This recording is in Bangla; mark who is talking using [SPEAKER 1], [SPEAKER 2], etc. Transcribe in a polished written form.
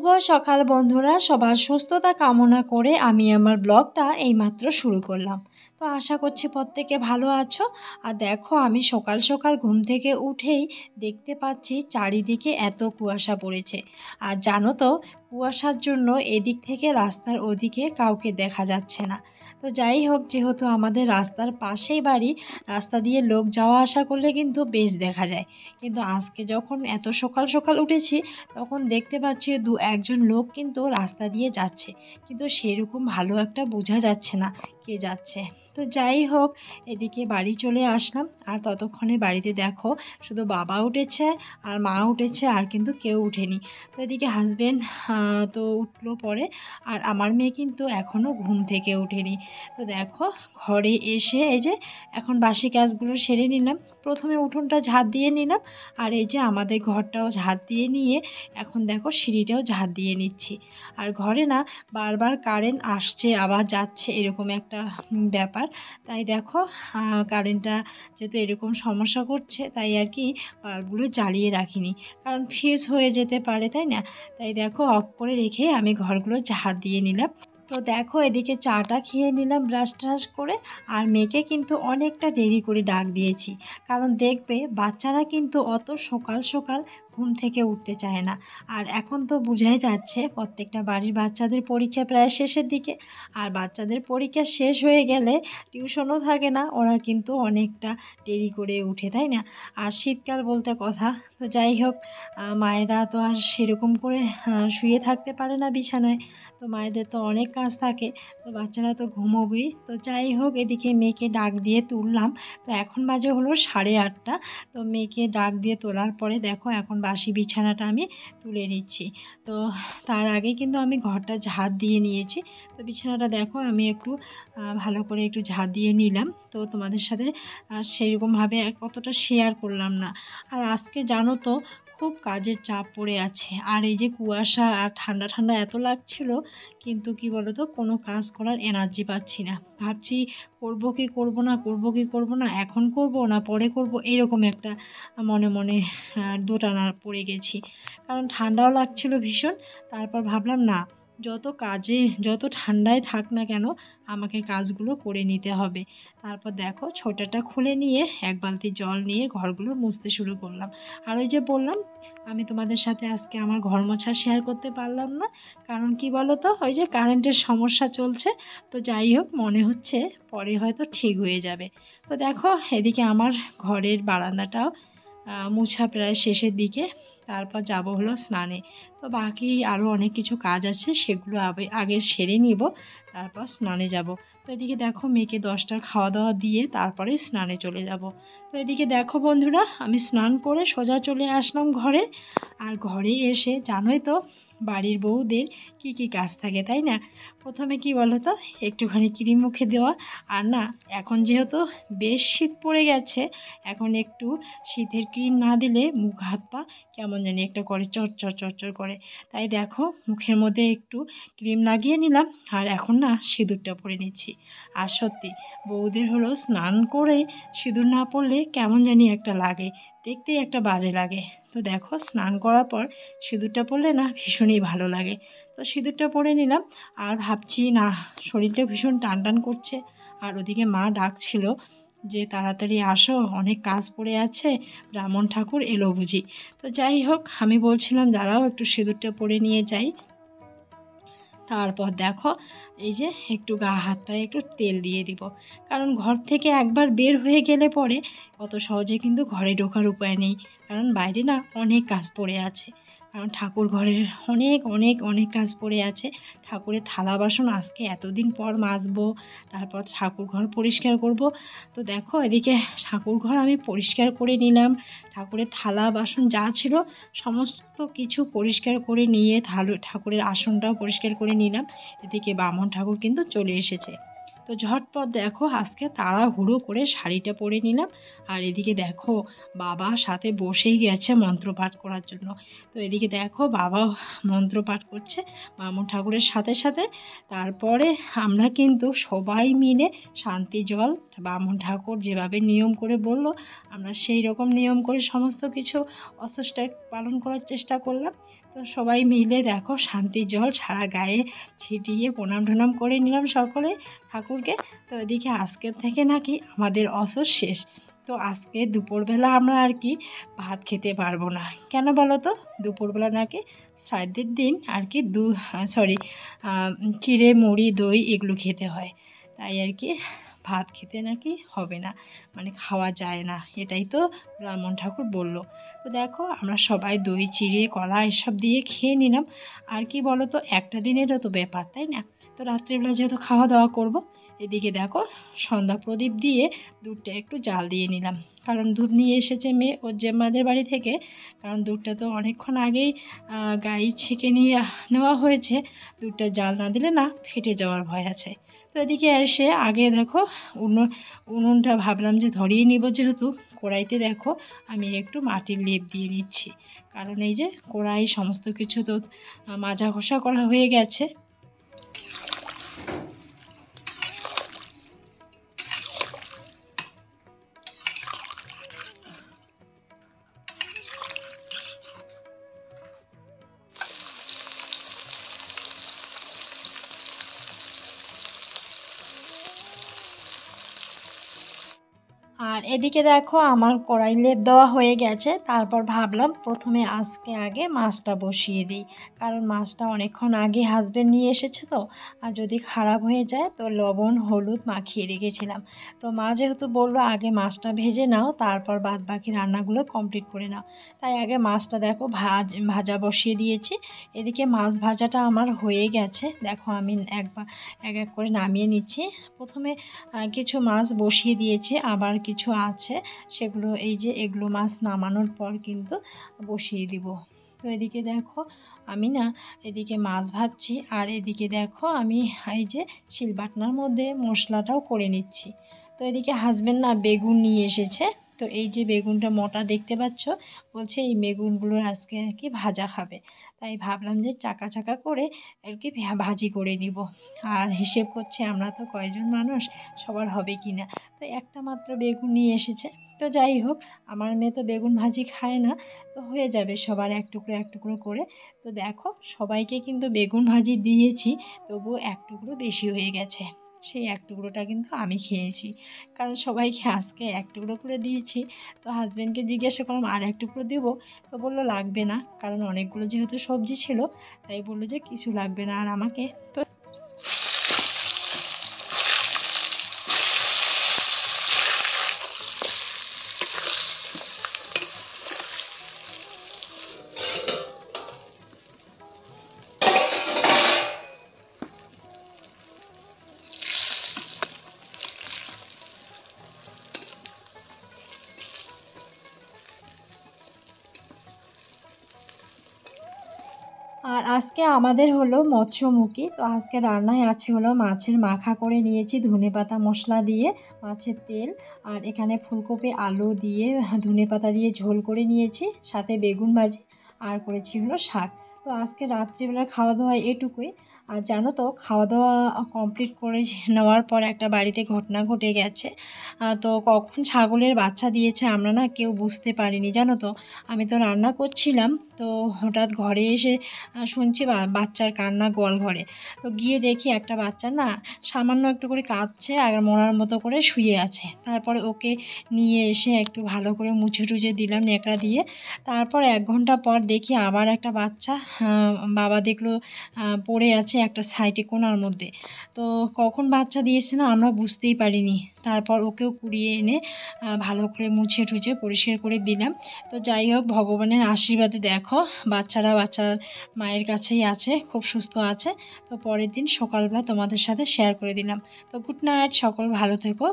[SPEAKER 1] শুভ সকাল বন্ধুরা, সবার সুস্থতা কামনা করে আমি আমার ব্লগটা এইমাত্র শুরু করলাম। তো আশা করছি প্রত্যেকে ভালো আছো। আর দেখো, আমি সকাল সকাল ঘুম থেকে উঠেই দেখতে পাচ্ছি চারিদিকে এত কুয়াশা পড়েছে। আর জানো তো, কুয়াশার জন্য এদিক থেকে রাস্তার ওদিকে কাউকে দেখা যাচ্ছে না। তো যাই হোক, যেহেতু আমাদের রাস্তার পাশেই বাড়ি, রাস্তা দিয়ে লোক যাওয়া আসা করলে কিন্তু বেশ দেখা যায়। কিন্তু আজকে যখন এত সকাল সকাল উঠেছি, তখন দেখতে পাচ্ছি একজন লোক কিন্তু রাস্তা দিয়ে যাচ্ছে, কিন্তু সেরকম ভালো একটা বোঝা যাচ্ছে না কে যাচ্ছে। তো যাই হোক, এদিকে বাড়ি চলে আসলাম। আর ততক্ষণে বাড়িতে দেখো, শুধু বাবা উঠেছে আর মা উঠেছে, আর কিন্তু কেউ উঠেনি। তো এদিকে হাজবেন্ড তো উঠলো পরে, আর আমার মেয়ে কিন্তু এখনও ঘুম থেকে উঠেনি। তো দেখো, ঘরে এসে এই যে এখন বাসি কাজগুলো সেরে নিলাম। প্রথমে উঠোনটা ঝাঁট দিয়ে নিলাম, আর এই যে আমাদের ঘরটাও ঝাঁট দিয়ে নিয়ে এখন দেখো সিঁড়িটাও ঝাঁট দিয়ে নিচ্ছি। আর ঘরে না বারবার কারেন্ট আসছে আবার যাচ্ছে, এরকম একটা ব্যাপার। তাই দেখো, কারেন্টটা যেহেতু এরকম সমস্যা করছে, তাই আর কি বাল্বগুলো জ্বালিয়ে রাখিনি, কারণ ফিউজ হয়ে যেতে পারে, তাই না? তাই দেখো, অফ করে রেখে আমি ঘরগুলো ঝাঁট দিয়ে নিলাম। তো দেখো, এদিকে চাটা খেয়ে নিলাম ব্রাশ ট্রাশ করে। আর মেয়েকে কিন্তু অনেকটা দেরি করে ডাক দিয়েছি, কারণ দেখবে বাচ্চারা কিন্তু অত সকাল সকাল ঘুম থেকে উঠতে চায় না। আর এখন তো বোঝাই যাচ্ছে প্রত্যেকটা বাড়ির বাচ্চাদের পরীক্ষা প্রায় শেষের দিকে। আর বাচ্চাদের পরীক্ষা শেষ হয়ে গেলে টিউশনও থাকে না, ওরা কিন্তু অনেকটা দেরি করে উঠে, তাই না? আর শীতকাল বলতে কথা। তো যাই হোক, মায়েরা তো আর সেরকম করে শুয়ে থাকতে পারে না বিছানায়। তো মায়েদের তো অনেক কাজ থাকে, তো বাচ্চারা তো ঘুমোবেই। তো যাই হোক, এদিকে মেয়েকে ডাক দিয়ে তুললাম। তো এখন বাজে হলো 8:30। তো মেয়েকে ডাক দিয়ে তোলার পরে দেখো, এখন বাসি বিছানাটা আমি তুলে নিচ্ছি। তো তার আগে কিন্তু আমি ঘরটা ঝাঁট দিয়ে নিয়েছি। তো বিছানাটা দেখো, আমি একটু ভালো করে একটু ঝাঁট দিয়ে নিলাম। তো তোমাদের সাথে সেইরকমভাবে কতটা শেয়ার করলাম না। আর আজকে জানো তো, খুব কাজের চাপ পড়ে আছে। আর এই যে কুয়াশা আর ঠান্ডা ঠান্ডা এত লাগছিল, কিন্তু কি বলতো, কোনো কাজ করার এনার্জি পাচ্ছি না। ভাবছি করব কি করব না, করব কি করব না, এখন করব না পরে করব, এরকম একটা মনে মনে দোটানা পড়ে গেছি। কারণ ঠান্ডাও লাগছিল ভীষণ। তারপর ভাবলাম না, যত ঠান্ডায় থাক না কেন, আমাকে কাজগুলো করে নিতে হবে। তারপর দেখো, ছোটাটা খুলে নিয়ে এক বালতি জল নিয়ে ঘরগুলো মুছতে শুরু করলাম। আর ওই যে বললাম, আমি তোমাদের সাথে আজকে আমার ঘর মোছা শেয়ার করতে পারলাম না, কারণ কি বলো তো, ওই যে কারেন্টের সমস্যা চলছে। তো যাই হোক, মনে হচ্ছে পরে হয়তো ঠিক হয়ে যাবে। তো দেখো, এদিকে আমার ঘরের বারান্দাটাও মোছা প্রায় শেষের দিকে। তারপর যাব হলো স্নানে। তো বাকি আরও অনেক কিছু কাজ আছে, সেগুলো আগে সেরে নিব, তারপর স্নানে যাব। তো এদিকে দেখো, মেয়েকে 10টার খাওয়া দাওয়া দিয়ে তারপরে স্নানে চলে যাব। তো এদিকে দেখো বন্ধুরা, আমি স্নান করে সোজা চলে আসলাম ঘরে। আর ঘরে এসে জানোই তো, বাড়ির বউদের কি কি কাজ থাকে, তাই না? প্রথমে কি বলো তো, একটুখানি ক্রিম মুখে দেওয়া। আর না, এখন যেহেতু বেশ শীত পড়ে গেছে, এখন একটু শীতের ক্রিম না দিলে মুখ হাত পা কেমন জানি একটা করে, চরচর চরচর করে। তাই দেখো, মুখের মধ্যে একটু ক্রিম লাগিয়ে নিলাম, আর এখন না সিঁদুরটা পরে নিচ্ছি। আর সত্যি, বউদের হলো স্নান করে সিঁদুর না পরলে কেমন জানি একটা লাগে, দেখতেই একটা বাজে লাগে। তো দেখো, স্নান করার পর সিঁদুরটা পরলে না ভীষণই ভালো লাগে। তো সিঁদুরটা পরে নিলাম। আর ভাবছি না, শরীরটা ভীষণ টান টান করছে। আর ওদিকে মা ডাকছিল যে তাড়াতাড়ি আসো, অনেক কাজ পড়ে আছে, ব্রাহ্মণ ঠাকুর এলো বুঝি। তো যাই হোক, আমি বলছিলাম দাঁড়াও, একটু সিঁদুরটা পরে নিয়ে যাই। তারপর দেখো, এই যে একটু গা হাত পায়ে একটু তেল দিয়ে দিব, কারণ ঘর থেকে একবার বের হয়ে গেলে পরে অত সহজে কিন্তু ঘরে ঢোকার উপায় নেই। কারণ বাইরে না অনেক কাজ পড়ে আছে, কারণ ঠাকুর ঘরের অনেক অনেক অনেক কাজ পড়ে আছে। ঠাকুরের থালা বাসন আজকে এতদিন পর মাজবো, তারপর ঠাকুর ঘর পরিষ্কার করব। তো দেখো, এদিকে ঠাকুর ঘর আমি পরিষ্কার করে নিলাম। ঠাকুরের থালা বাসন যা ছিল সমস্ত কিছু পরিষ্কার করে নিয়ে ঠাকুরের আসনটাও পরিষ্কার করে নিলাম। এদিকে বামন ঠাকুর কিন্তু চলে এসেছে। তো ঝটপট দেখো, আজকে তাড়াহুড়ো করে শাড়িটা পরে নিলাম। আর এদিকে দেখো, বাবা সাথে বসেই গেছে মন্ত্রপাঠ করার জন্য। তো এদিকে দেখো, বাবাও মন্ত্রপাঠ করছে বামন ঠাকুরের সাথে সাথে। তারপরে আমরা কিন্তু সবাই মিলে শান্তি জল, বামন ঠাকুর যেভাবে নিয়ম করে বলল, আমরা সেই রকম নিয়ম করে সমস্ত কিছু অষ্টাই পালন করার চেষ্টা করলাম। তো সবাই মিলে দেখো শান্তির জল সারা গায়ে ছিটিয়ে প্রণাম টনাম করে নিলাম সকলে ঠাকুরকে। তো এদিকে আজকের থেকে নাকি আমাদের অসর শেষ। তো আজকে দুপুরবেলা আমরা আর কি ভাত খেতে পারবো না। কেন বলো তো? দুপুরবেলা নাকি শ্রাদ্ধের দিন আর কি চিড়ে মুড়ি দই এগুলো খেতে হয়, তাই আর কি ভাত খেতে নাকি হবে না, মানে খাওয়া যায় না, এটাই তো ব্রাহ্মণ ঠাকুর বলল। তো দেখো আমরা সবাই দই চিড়ে কলা এসব দিয়ে খেয়ে নিলাম। আর কি বলো তো, একটা দিনেরও তো ব্যাপার, তাই না? তো রাত্রিবেলা যেহেতু খাওয়া দাওয়া করব, এদিকে দেখো সন্ধ্যা প্রদীপ দিয়ে দুধটা একটু জাল দিয়ে নিলাম। কারণ দুধ নিয়ে এসেছে মেয়ে ওর জেম্মাদের বাড়ি থেকে। কারণ দুধটা তো অনেকক্ষণ আগেই গাই ছেঁকে নিয়ে নেওয়া হয়েছে, দুধটা জাল না দিলে না ফেটে যাওয়ার ভয় আছে। তো এদিকে এসে আগে দেখো উনুনটা ভাবলাম যে ধরিয়ে নিব, যেহেতু কড়াইতে দেখো আমি একটু মাটির লেপ দিয়ে নিচ্ছি। কারণ এই যে কড়াই সমস্ত কিছু তো মাজা ঘষা করা হয়ে গেছে। আর এদিকে দেখো আমার কড়াই লেপ দেওয়া হয়ে গেছে। তারপর ভাবলাম প্রথমে আগে মাছটা বসিয়ে দিই, কারণ মাছটা অনেকক্ষণ আগে হাজবেন্ড নিয়ে এসেছে। তো আর যদি খারাপ হয়ে যায় তো লবণ হলুদ মাখিয়ে রেখেছিলাম। তো মা যেহেতু বললো আগে মাছটা ভেজে নাও, তারপর বাদ বাকি রান্নাগুলো কমপ্লিট করে নাও, তাই আগে মাছটা দেখো ভাজা বসিয়ে দিয়েছি। এদিকে মাছ ভাজাটা আমার হয়ে গেছে, দেখো আমি এক এক করে নামিয়ে নিচ্ছি। প্রথমে কিছু মাছ বসিয়ে দিয়েছি, আবার কিছু আছে সেগুলো এই যে এগুলো মাছ নামানোর পর কিন্তু বসিয়ে দিব। তো এদিকে দেখো আমি না এদিকে মাছ ভাজছি, আর এদিকে দেখো আমি এই যে শিলবাটনার মধ্যে মশলাটাও করে নিচ্ছি। তো এদিকে হাজবেন্ড না বেগুন নিয়ে এসেছে। তো এই যে বেগুনটা মোটা দেখতে পাচ্ছ, বলছে এই বেগুনগুলোর আজকে আর কি ভাজা খাবে। তাই ভাবলাম যে চাকা চাকা করে আর কি ভাজি করে নিব। আর হিসেব করছে আমরা তো কয়জন মানুষ, সবার হবে কি না। তো একটা মাত্র বেগুন নিয়ে এসেছে। তো যাই হোক, আমার মেয়ে তো বেগুন ভাজি খায় না, তো হয়ে যাবে সবার এক টুকরো এক টুকরো করে। তো দেখো সবাইকে কিন্তু বেগুন ভাজি দিয়েছি, তবুও এক টুকরো বেশি হয়ে গেছে। সেই এক টুকরোটা কিন্তু আমি খেয়েছি, কারণ সবাইকে আজকে এক টুকরো করে দিয়েছি। তো হাজব্যান্ডকে জিজ্ঞাসা করলাম আর এক টুকরো দেবো, তো বললো লাগবে না, কারণ অনেকগুলো যেহেতু সবজি ছিল, তাই বললো যে কিছু লাগবে না আর আমাকে। তো আর আজকে আমাদের হলো মৎস্যমুখী। তো আজকে রান্নায় আছে হলো মাছের মাখা করে নিয়েছি ধনেপাতা মশলা দিয়ে, মাছের তেল, আর এখানে ফুলকপি আলু দিয়ে ধনেপাতা দিয়ে ঝোল করে নিয়েছি, সাথে বেগুন ভাজি, আর করেছি হলো শাক। তো আজকে রাত্রিবেলার খাওয়া দাওয়া এটুকুই। আর জানো তো খাওয়া দাওয়া কমপ্লিট করে নেওয়ার পর একটা বাড়িতে ঘটনা ঘটে গেছে। তো কখন ছাগলের বাচ্চা দিয়েছে আমরা না কেউ বুঝতে পারিনি, জানো তো। আমি তো রান্না করছিলাম, তো হঠাৎ ঘরে এসে শুনছি বাচ্চার কান্না গোয়াল ঘরে। তো গিয়ে দেখি একটা বাচ্চা না সামান্য একটু করে কাঁদছে আর মরার মতো করে শুয়ে আছে। তারপরে ওকে নিয়ে এসে একটু ভালো করে মুছে টুছে দিলাম ন্যাকড়া দিয়ে। তারপর 1 ঘন্টা পর দেখি আবার একটা বাচ্চা, বাবা দেখলো পড়ে আছে একটা সাইডে কোণার মধ্যে। তো কখন বাচ্চা দিয়েছে না আমরা বুঝতেই পারিনি। তারপর ওকেও কুড়িয়ে এনে ভালো করে মুছে টুছে পরিষ্কার করে দিলাম। তো যাই হোক, ভগবানের আশীর্বাদে দেখো বাচ্চার মায়ের কাছেই আছে, খুব সুস্থ আছে। তো পরের দিন সকালবেলা তোমাদের সাথে শেয়ার করে দিলাম। তো গুড নাইট, সকল ভালো থেকো।